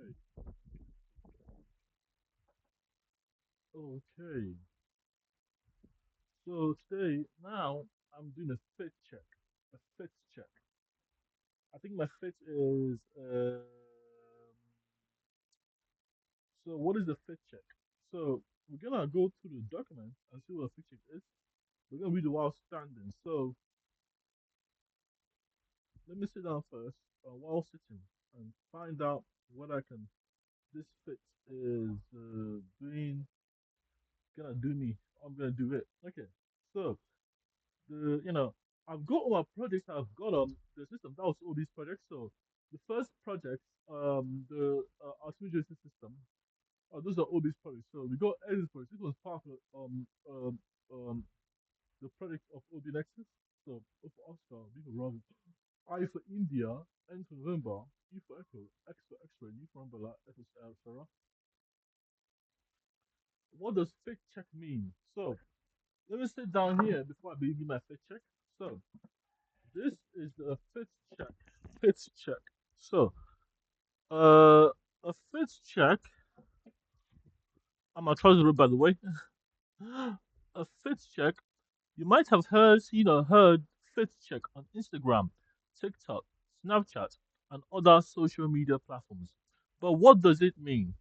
Okay. Okay. So today, now I'm doing a fit check. A fit check. I think my fit is. So what is the fit check? So we're gonna go through the document and see what a fit check is. We're gonna read the while standing. So let me sit down first while sitting and find out what I can. This fit is doing gonna do me. I'm gonna do it. Okay. So the I've got all my projects I've got on the system. That was all these projects. So the first project, the artificial system. Those are all these projects. So we got edit projects. This was part of the project of OB Nexus. So O for Oscar, B for Bravo, I for India, N for November, E for Echo, X for X-ray, U for Umbrella, S for Sarah. What does fit check mean? So let me sit down here before I begin my fit check. So this is the fit check. Fit check. So, a fit check. I'm a trouser by the way. A fit check. You might have heard fit check on Instagram, TikTok, Snapchat, and other social media platforms. But what does it mean?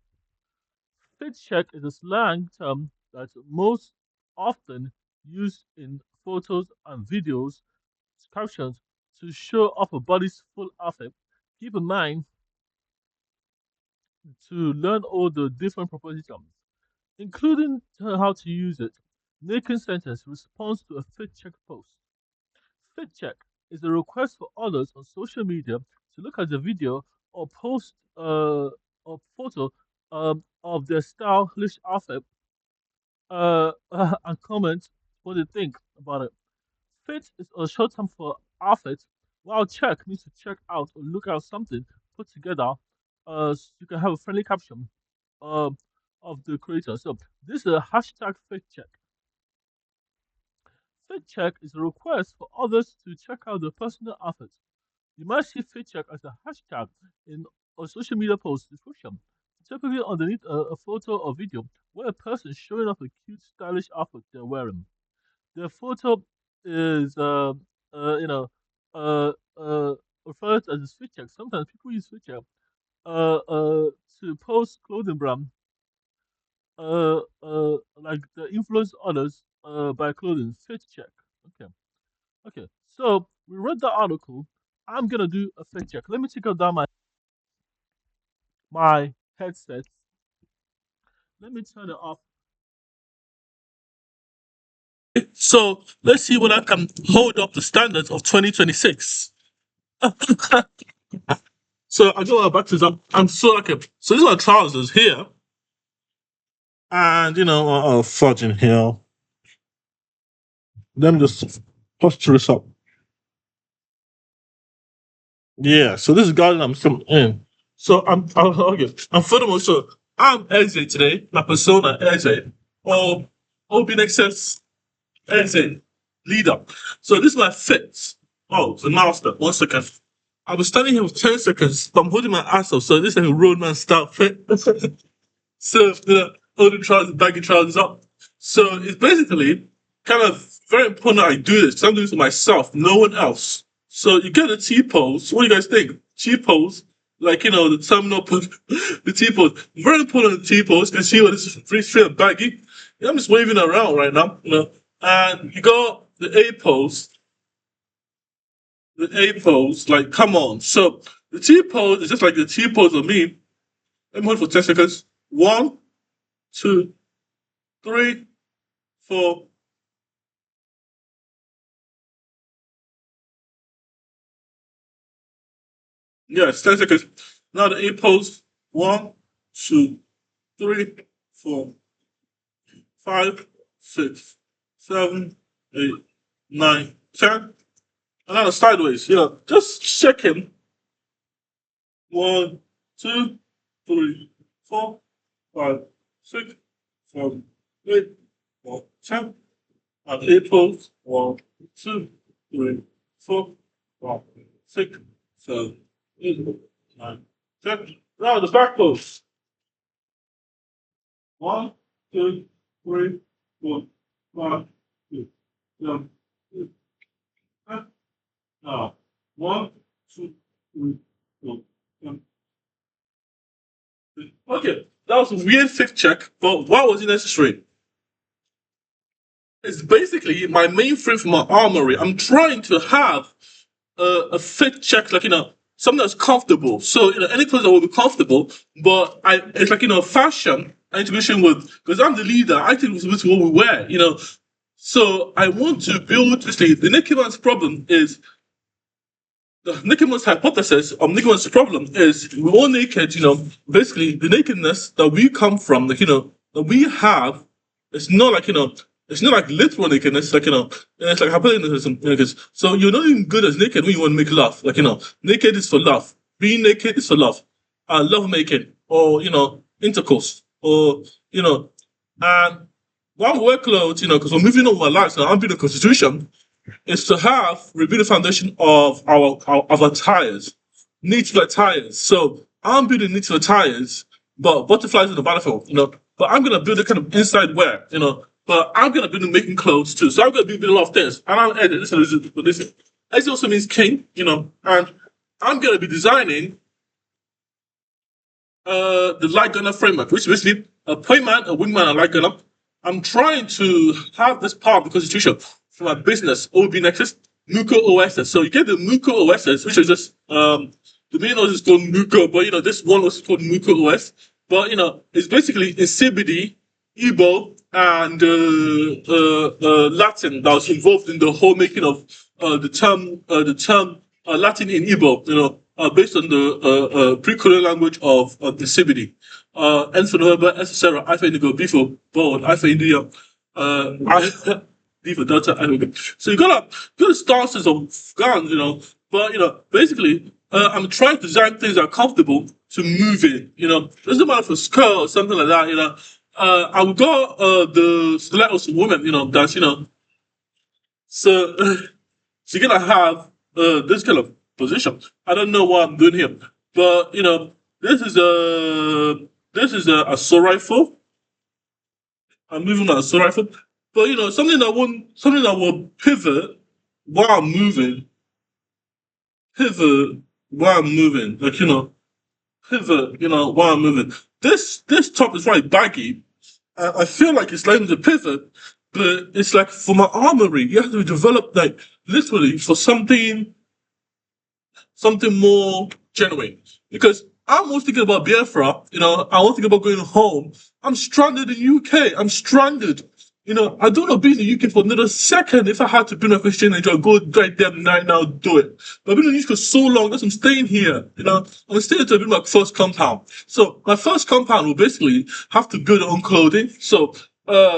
Fit check is a slang term that's most often used in photos and videos captions to show off a body's full outfit. Keep in mind to learn all the different propositions, including how to use it. Making sentence response to a fit check post. Fit check is a request for others on social media to look at the video or post or photo of their stylish outfit and comment what they think about it. Fit is a short term for outfit, while check means to check out or look at something put together. So you can have a friendly caption uh, of the creator. So this is a hashtag fit check. Fit check is a request for others to check out the personal outfit. You might see fit check as a hashtag in a social media post description, typically underneath a photo or video where a person is showing off a cute, stylish outfit they're wearing. The photo is, you know, uh, uh, referred to as a fit check. Sometimes people use fit check to post clothing brand, like the influence others by clothing. Fit check. Okay. Okay. So we read the article. I'm gonna do a fit check. Let me take out down my headset. Let me turn it off. So let's see what I can hold up the standards of 2026. So I got my batteries up. I'm so okay. So these are trousers here, and fudge in here. Let me just posture this up. Yeah. So this is garden I'm still in. So I'm okay. And furthermore, so I'm AJ today. My persona AJ or Open Access AJ leader. So this is my fit. Oh, the master. 1 second. I was standing here for 10 seconds, but I'm holding my ass up, so this is like a roadman style fit. So all the trousers, baggy trousers up. So it's basically kind of very important that I do this because I'm doing this for myself, no one else. So you get the T pose. What do you guys think? T pose, like the terminal pose, the T pose. Very important the T pose. You can see what this is pretty straight and baggy. I'm just waving around right now. And you got the A pose. The A pose, like come on. So the T pose is just like the T pose of me. Let me hold for 10 seconds. One, two, three, four. Yes, 10 seconds. Now the A pose. One, two, three, four, five, six, seven, eight, nine, 10. And now the sideways. Just checking. One, two, three, four, five, six, seven, eight, nine, 10. And A pose. One, two, three, four, five, six, seven, eight, nine, 10. Now the back pose. One, two, three, four, five, six, seven, eight, nine. Now, one, two, three, four, seven. Okay, that was a weird fifth check, but why was it necessary? It's basically my main frame for my armory. I'm trying to have a fit check, like something that's comfortable. So any clothes that will be comfortable, but it's like fashion integration with because I'm the leader. I think it's what we wear. So I want to build this. The naked man's problem is the naked man's hypothesis of naked man's problem is we're all naked. Basically the nakedness that we come from, like that we have, it's not like it's not like literal nakedness, like it's like hypothesis. Because so you're not even good as naked when you want to make love. Like naked is for love. Being naked is for love. Love making or intercourse or and one workload, because we're moving on with our lives now. I'm building a constitution is to have rebuild the foundation of our tires, native tires. So I'm building native tires, but butterflies in the battlefield, But I'm gonna build a kind of inside wear, But I'm gonna be making clothes too. So I'm gonna be building a lot of things. And I'm editing this. This also means king, and I'm gonna be designing the light gunner framework, which is basically a point man, a wingman, a light gunner. I'm trying to have this part of the constitution for my business, OB Nexus, Muko OSS. So you get the Muko OSS, which is just the main OS is called Muko, but this one was called Muko OS. But it's basically a CBD, Igbo, and Latin that was involved in the whole making of the term Latin in Igbo. Based on the pre-colonial language of the CBD. N for November, S for Sarah, I for Indigo, B for Bold, I for India, I, D for Delta, I for Indigo. So you gotta stances of guns, But basically, I'm trying to design things that are comfortable to move in. Doesn't matter for skirt or something like that. I've got the stilettos women. That's so. So you're gonna have this kind of position. I don't know what I'm doing here, but this is a assault rifle. I'm moving on assault rifle, but something that will pivot while I'm moving, pivot while I'm moving, like pivot, while I'm moving. This top is very baggy. I feel like it's letting the pivot, but it's like for my armory, you have to develop like literally for something more genuine. Because I'm always thinking about Biafra, I was thinking about going home. I'm stranded in UK. I'm stranded. I don't want to be in the UK for another second. If I had to be in a exchange, I'd go right there right now, do it. But I've been in the UK for so long that I'm staying here. I'm staying to build my first compound. So my first compound will basically have to build our own clothing. So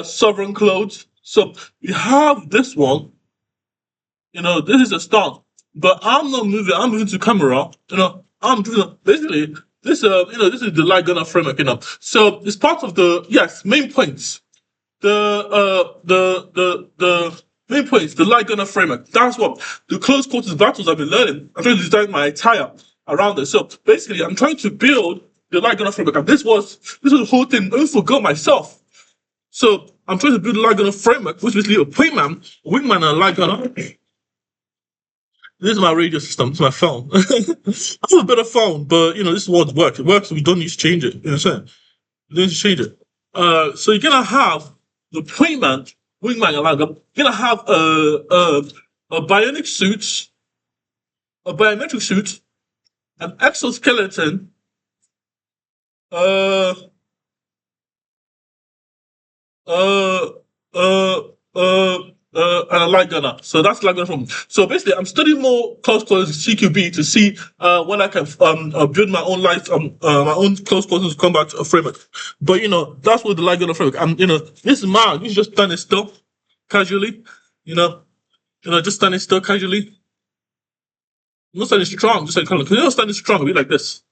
sovereign clothes. So we have this one. This is a start. But I'm not moving. I'm moving to camera. I'm doing basically this. This is the light gunner framework. So it's part of the main points. The main points. The light gunner framework. That's what the close quarters battles I've been learning. I'm trying to design my attire around it. So basically, I'm trying to build the light gunner framework. And this was the whole thing. I forgot myself. So I'm trying to build a light gunner framework, which is basically a point man, a wingman, and a light gunner. This is my radio system. It's my phone. I have a better phone, but this is what works. It works. We don't need to change it. You know what I'm saying? We don't need to change it. So you're gonna have the point man, wingman, and like you're gonna have a bionic suit, a biometric suit, an exoskeleton, uh, uh, uh, and a light gunner. So that's light gunner from. So basically, I'm studying more close quarters CQB to see when I can build my own my own close quarters combat framework. But that's what the light gunner framework. And this is mine. You just standing still, casually. Just standing still casually. I'm not standing strong. Just like kind of. You're not standing strong. Be like this.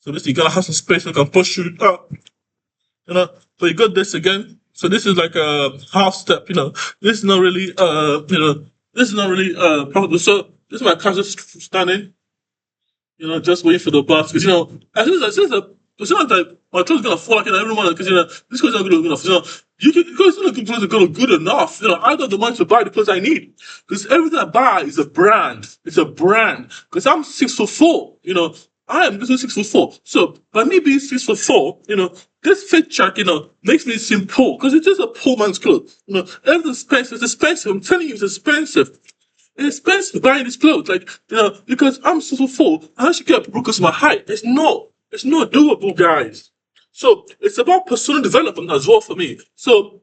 So this you gotta have some space. So you can push you up. But you got this again. So this is like a half step, This is not really, this is not really profitable. So this is my casual standing. just waiting for the bus. Because, as soon as my clothes gonna fall like every morning, because this clothes are good enough. Because the clothes are good enough. I don't have the money to buy the clothes I need. Because everything I buy is a brand. It's a brand. Because I'm 6 foot 4. I am just 6 foot 4. So by me being 6 foot 4, this fit check, makes me seem poor. Because it's just a poor man's clothes. Everything's expensive. It's expensive. I'm telling you, it's expensive. It's expensive buying these clothes, like because I'm 6 foot 4, I should get because of my height. It's not doable, guys. So it's about personal development as well for me. So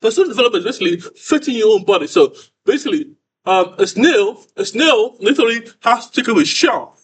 personal development is basically fitting your own body. So basically, a snail literally has to take away shell,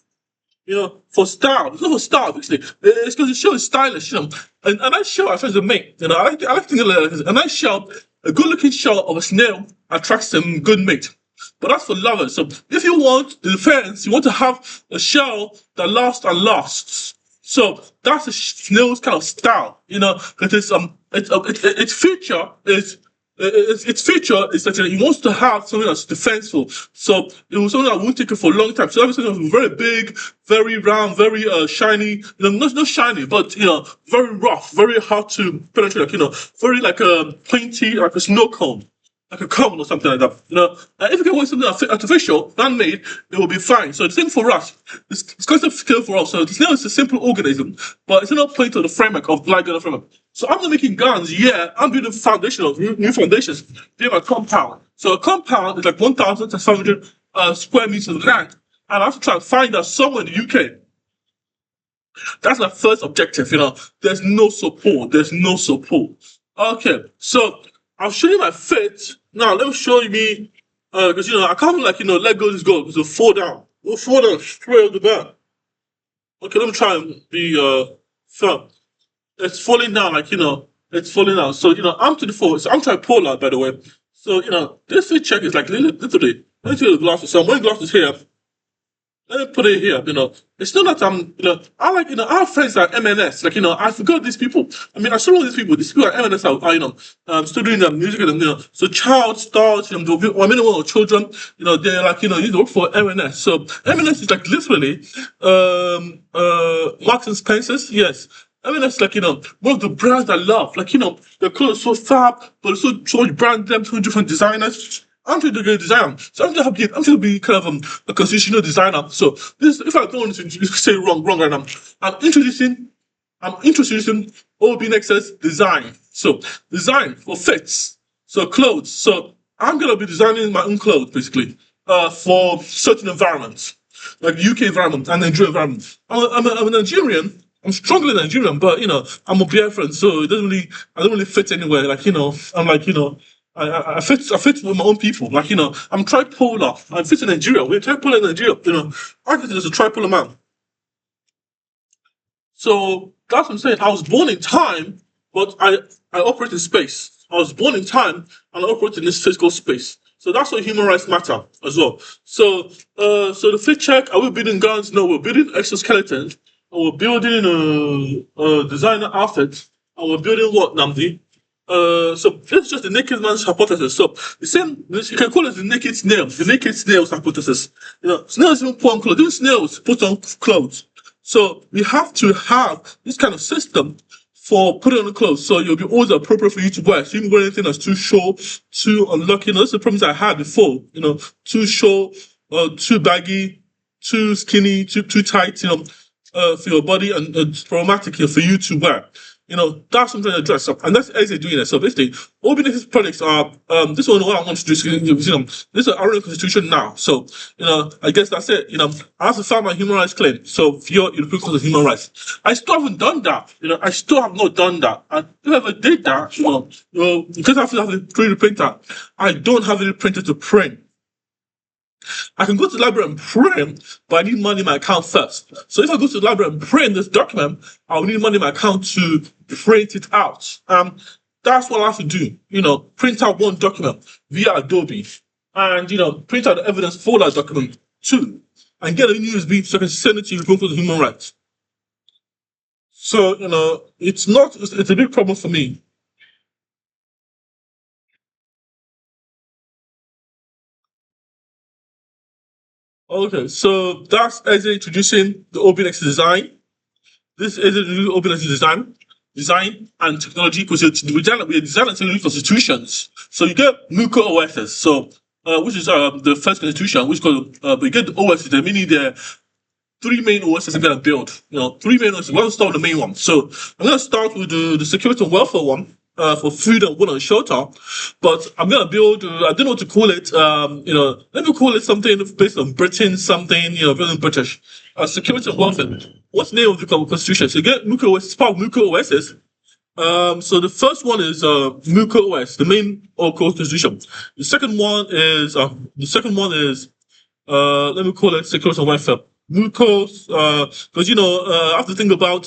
for style. It's not for style, basically. It's because the show is stylish, And a nice shell attracts a mate. I like thinking like this. A nice shell, a good-looking shell of a snail attracts a good mate. But that's for lovers. So if you want the defense, you want to have a shell that lasts and lasts. So that's a snail's kind of style, because its feature is its feature is that he wants to have something that's defensible. So it was something that won't take it for a long time. So everything was very big, very round, very shiny. Not shiny, but very rough, very hard to penetrate. Very like pointy, like a snow cone, like a cone or something like that. If you can want something artificial, man-made, it will be fine. So the same for us. It's concept skill for us. So the snail is a simple organism, but it's not playing to the framework of black gun framework. So I'm not making guns. Yeah, I'm building foundation of new foundations. Building a compound. So a compound is like 1,500 square meters of land, and I have to try and find that somewhere in the UK. That's my first objective. There's no support. There's no support. Okay, so I'll show you my fit. Now let me show you me, because I can't let go this go because it'll fall down. It'll fall down straight off the bat. Okay, let me try and be firm. It's falling down, it's falling down. So I'm to the forward. So I'm tripolar, by the way. So this fit check is like literally. Let me take the glasses. So I'm wearing glasses here. Let me put it here. It's not that I have friends at MNS. I forgot these people. I still know these people. These people at MNS still doing music and so child stars, or children, they're you work for MNS. So MNS is like literally, Marks and Spencers, yes. MNS is one of the brands I love. The clothes so fab, but so much brand them, so many different designers. I'm trying to get a designer. So I'm trying to be kind of a constitutional designer. So this, if I don't want to say wrong right now, I'm introducing, OBNXS design. So design for fits. So clothes. So I'm gonna be designing my own clothes basically, for certain environments, like UK environment and Nigerian environment. I'm a Nigerian. I'm strongly Nigerian, but I'm a Biafran, so I don't really fit anywhere. I'm I fit with my own people. I'm tripolar. I fit in Nigeria. We're tripolar in Nigeria. I fit as a tripolar man. So that's what I'm saying. I was born in time, but I operate in space. I was born in time and I operate in this physical space. So that's why human rights matter as well. So the fit check, are we building guns? No, we're building exoskeletons. And we're building a designer outfit. And we're building what, Namdi? So this is just the naked man's hypothesis. So the same, you can call it the naked snail's hypothesis. Snails even put on clothes. Even snails put on clothes. So we have to have this kind of system for putting on the clothes. So it'll be always appropriate for you to wear. So you can wear anything that's too short, too unlucky. That's the problems I had before. Too short, too baggy, too skinny, too tight. For your body and problematic for you to wear. That's something to dress up, and that's how they're doing it. So basically, all business products are this one. What I want to do is, this is our own constitution now. So I guess that's it. I have to file my human rights claim. So for your European Court of Human Rights, I still haven't done that. I still have not done that. And if I ever did that, because I have to have the 3D printer, I don't have any printer to print. I can go to the library and print, but I need money in my account first. So if I go to the library and print this document, I'll need money in my account to print it out. That's what I have to do. Print out one document via Adobe, and print out the evidence for that document too, and get a USB so I can send it to you for the human rights. So it's a big problem for me. Okay, so that's as introducing the OpenX design. This is a OpenX design and technology because we design and technology constitutions. So you get Nuka OSs. So which is the first constitution, which is called but you get the OSs, meaning the three main OSs I'm gonna build. Three main OSs. We're gonna start with the main one. So I'm gonna start with the security and welfare one. For food and water and shelter, but I'm gonna build. I don't know what to call it. Let me call it something based on Britain, something building British. Security and welfare. What's the name of the constitution? So you get Nuka OS. It's part of Nuka OSs. So the first one is Nuka OS, the main core constitution. The second one is let me call it security and welfare. Nucleus, because I have to think about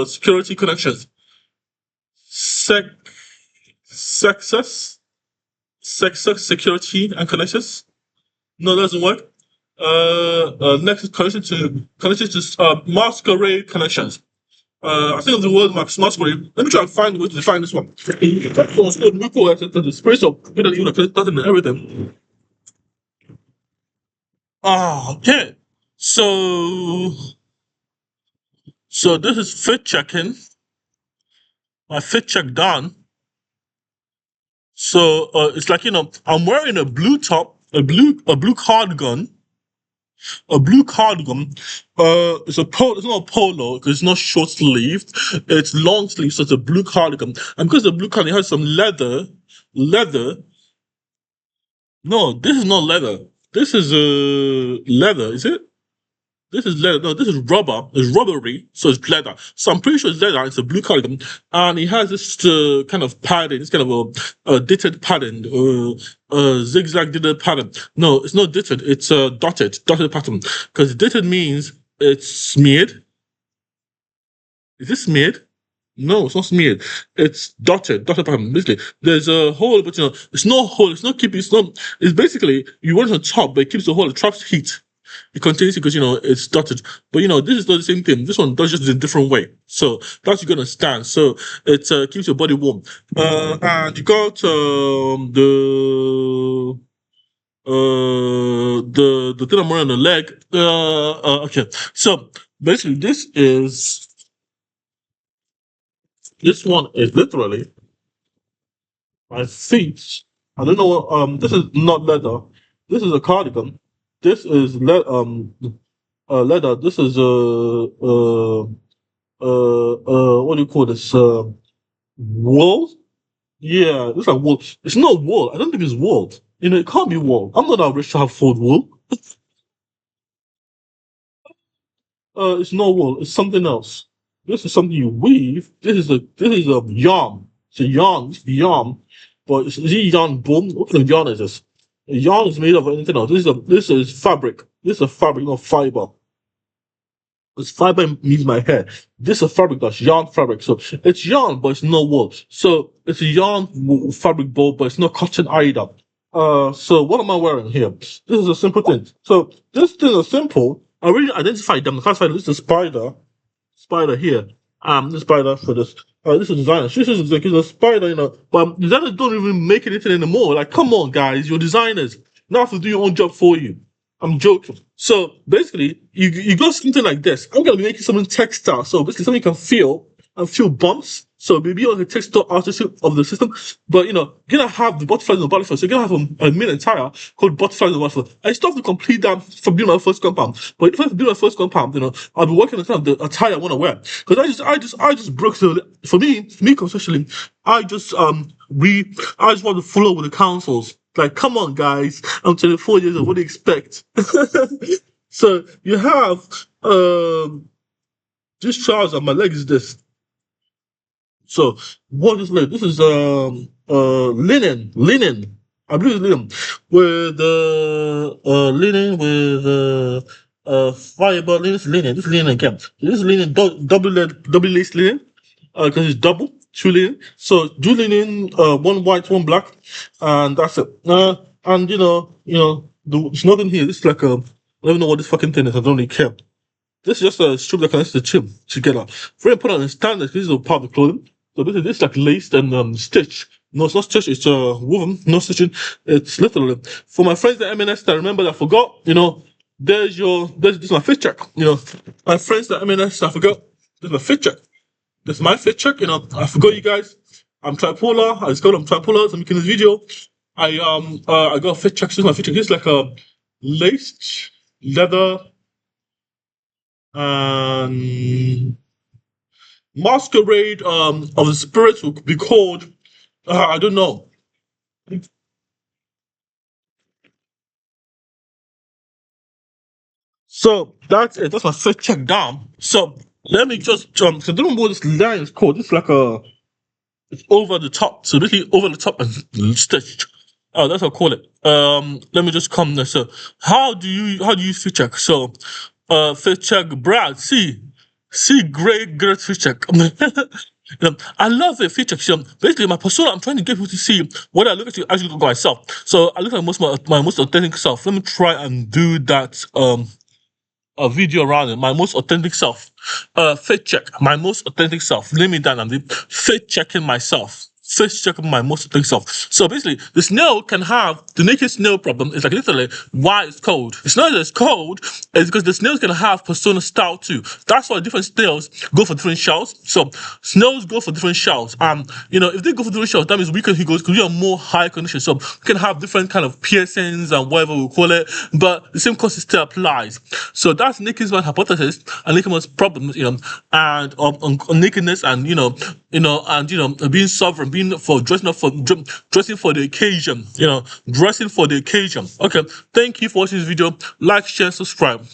security connections. Sec, success, success, security and connections. No, that doesn't work. Next connection to masquerade connections. I think of the word masquerade. Let me try and find a way to define this one. That's called Nucleus, the spirit of and everything. Okay. So so this is fit checking. My fit check done. So it's like I'm wearing a blue top, a blue cardigan, a blue cardigan. It's a polo. It's not a polo because it's not short sleeved. It's long sleeve, so it's a blue cardigan. And because the blue cardigan has some leather. No, this is not leather. This is leather. Is it? This is leather. No, this is rubber. It's rubbery, so it's leather. So I'm pretty sure it's leather. It's a blue cardigan, and it has this kind of padding. It's kind of a ditted pattern, zigzag ditted pattern. No, it's not ditted. It's a dotted pattern. Because ditted means it's smeared. Is it smeared? No, it's not smeared. It's dotted pattern. Basically, there's a hole, but it's no hole. It's not keeping. It's not. It's basically you want it on top, but it keeps the hole. It traps heat. It contains it because it's dotted. But this is not the same thing. This one does just in a different way. So that's you're gonna stand. So it keeps your body warm. And you got the thing I'm wearing on the leg. Okay. So basically, this one is literally my feet. I don't know what this is not leather. This is a cardigan. This is leather. This is what do you call this? Wool? Yeah, it's like wool. It's not wool. I don't think it's wool. It can't be wool. I'm not that rich to have full wool. It's not wool. It's something else. This is something you weave. This is a yarn. It's a yarn. It's yarn. But is it yarn boom? What kind of yarn is this? A yarn is made of anything else. This is fabric. This is a fabric, not fiber. It's fiber means my hair. This is a fabric that's yarn fabric. So it's yarn, but it's not wool. So it's a yarn fabric ball, but it's not cotton either. So what am I wearing here? This is a simple thing. So this thing is simple. I really identified them. Classified this is a spider here. This spider for this. This is designer. This is a spider, But designers don't even make anything anymore. Like, come on, guys, you're designers. Now have to do your own job for you. I'm joking. So basically, you got something like this. I'm gonna be making something textile. So basically, something you can feel and feel bumps. So maybe like a textile artist of the system, but you're gonna have the butterflies and the butterflies. So you're gonna have a main attire called butterflies and butterflies. I still have to complete that for building my first compound. But if I build my first compound, I'll be working on kind of the attire I want to wear. Because I just broke the for me conceptually, I just want to follow with the councils. Like, come on, guys, I'm 24 years old. What do you expect? So you have this trouser. My leg is this. So what is leg? This is linen. I believe it's linen with linen with fiber. This is linen. This is linen again. This is linen double lace linen because it's double. Two linen. So two linen, one white, one black, and that's it. And there's nothing here. This is like I don't even know what this fucking thing is. I don't really care. This is just a strip that connects the chin together. Very important and standard. This is a part of the clothing. So this is like laced and stitched. No, it's not stitched. It's woven. No stitching. It's literally for my friends at M&S. I remember that I forgot. This is my fit check. My friends that I forgot. This is my fit check. This is my fit check. I forgot you guys. I'm tripolar. I just got I'm tripolar. So I'm making this video. I got a fit check. This is my fit check. This is like a laced leather and masquerade of the spirits will be called. I don't know. So that's it. That's my first check down. So let me just jump. So I don't know what this line is called. It's like it's over the top. So basically over the top and stitched. Oh, that's what I call it. Let me just come there. So how do you fit check? So fit check Brad see great fit check. I love it fit check. So basically my persona, I'm trying to get people to see what I look at, you actually look at myself. So I look at my most authentic self. Let me try and do that a video around it. My most authentic self. Faith check. My most authentic self. Name me that and faith checking myself. Faith checking my most authentic self. So basically, the snail can have the naked snail problem. Is like literally why it's cold. It's not that it's cold. It's because the snails can have persona style too. That's why different snails go for different shells. So snails go for different shells. If they go for different shells, that means we can be a more high condition. So we can have different kind of piercings and whatever we call it, but the same concept still applies. So that's Nick's hypothesis and Nick's problem, and on nakedness and being sovereign, being for dressing for the occasion, dressing for the occasion. Okay, thank you for watching this video. Like, share, subscribe.